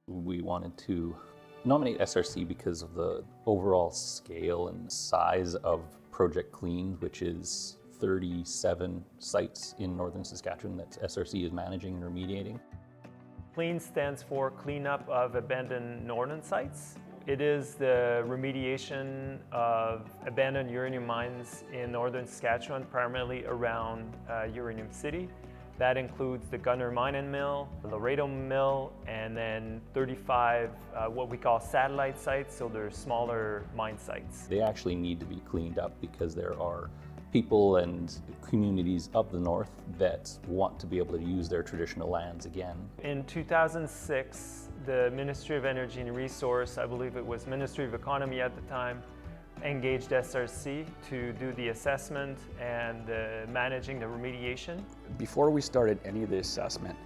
We wanted to nominate SRC because of the overall scale and size of Project Clean, which is 37 sites in northern Saskatchewan that SRC is managing and remediating. CLEAN stands for Cleanup of Abandoned Northern Sites. It is the remediation of abandoned uranium mines in northern Saskatchewan, primarily around Uranium City. That includes the Gunner Mine and Mill, the Laredo Mill, and then 35 what we call satellite sites, so they're smaller mine sites. They actually need to be cleaned up because there are people and communities up the north that want to be able to use their traditional lands again. In 2006, the Ministry of Energy and Resource, I believe it was Ministry of Economy at the time, engaged SRC to do the assessment and managing the remediation. Before we started any of the assessment,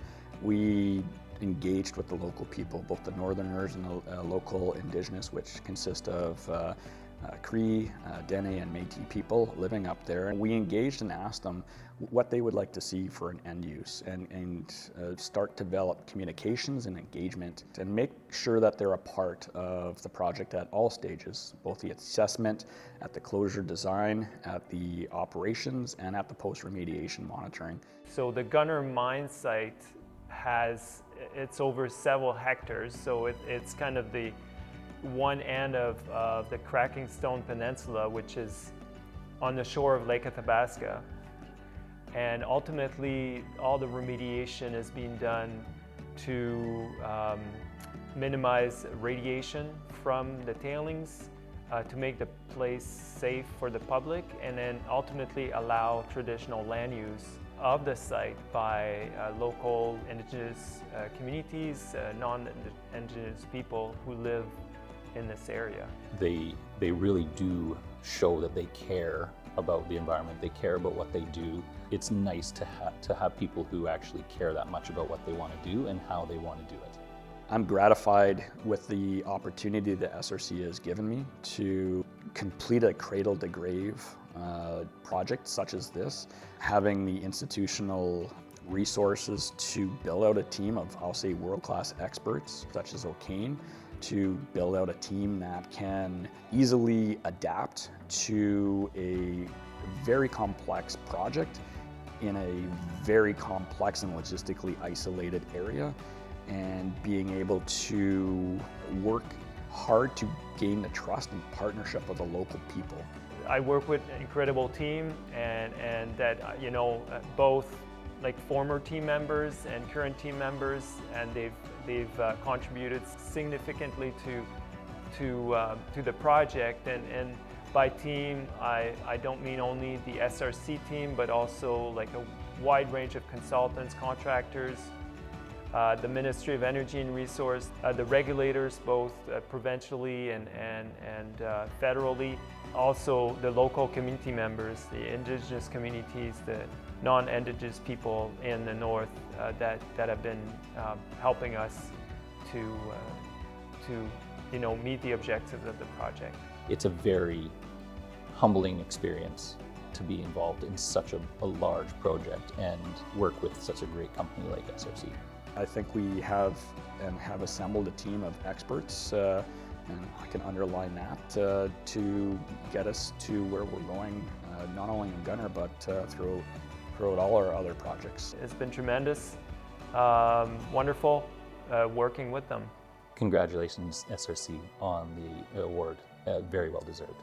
we engaged with the local people, both the northerners and the local indigenous, which consist of Cree, Dene, and Métis people living up there. And we engaged and asked them what they would like to see for an end use and start to develop communications and engagement and make sure that they're a part of the project at all stages, both the assessment, at the closure design, at the operations, and at the post-remediation monitoring. So the Gunner Mine site it's over several hectares, so it's kind of the one end of the Cracking Stone Peninsula, which is on the shore of Lake Athabasca. And ultimately, all the remediation is being done to minimize radiation from the tailings, to make the place safe for the public, and then ultimately allow traditional land use of the site by local indigenous communities, non-indigenous people who live in this area. They really do show that they care about the environment, they care about what they do. It's nice to have people who actually care that much about what they want to do and how they want to do it. I'm gratified with the opportunity that SRC has given me to complete a cradle to grave project such as this, having the institutional resources to build out a team of, I'll say, world-class experts such as O'Kane, to build out a team that can easily adapt to a very complex project in a very complex and logistically isolated area, and being able to work hard to gain the trust and partnership of the local people. I work with an incredible team, and that, you know, both like former team members and current team members, and they've contributed significantly to the project. And by team, I don't mean only the SRC team, but also like a wide range of consultants, contractors, the Ministry of Energy and Resource, the regulators, both provincially and federally, also the local community members, the indigenous communities, the non-indigenous people in the north that have been helping us to meet the objectives of the project. It's a very humbling experience to be involved in such a large project and work with such a great company like SRC. I think we have assembled a team of experts, and I can underline that, to get us to where we're going, not only in Gunner, but throughout all our other projects. It's been tremendous, wonderful working with them. Congratulations, SRC, on the award. Very well deserved.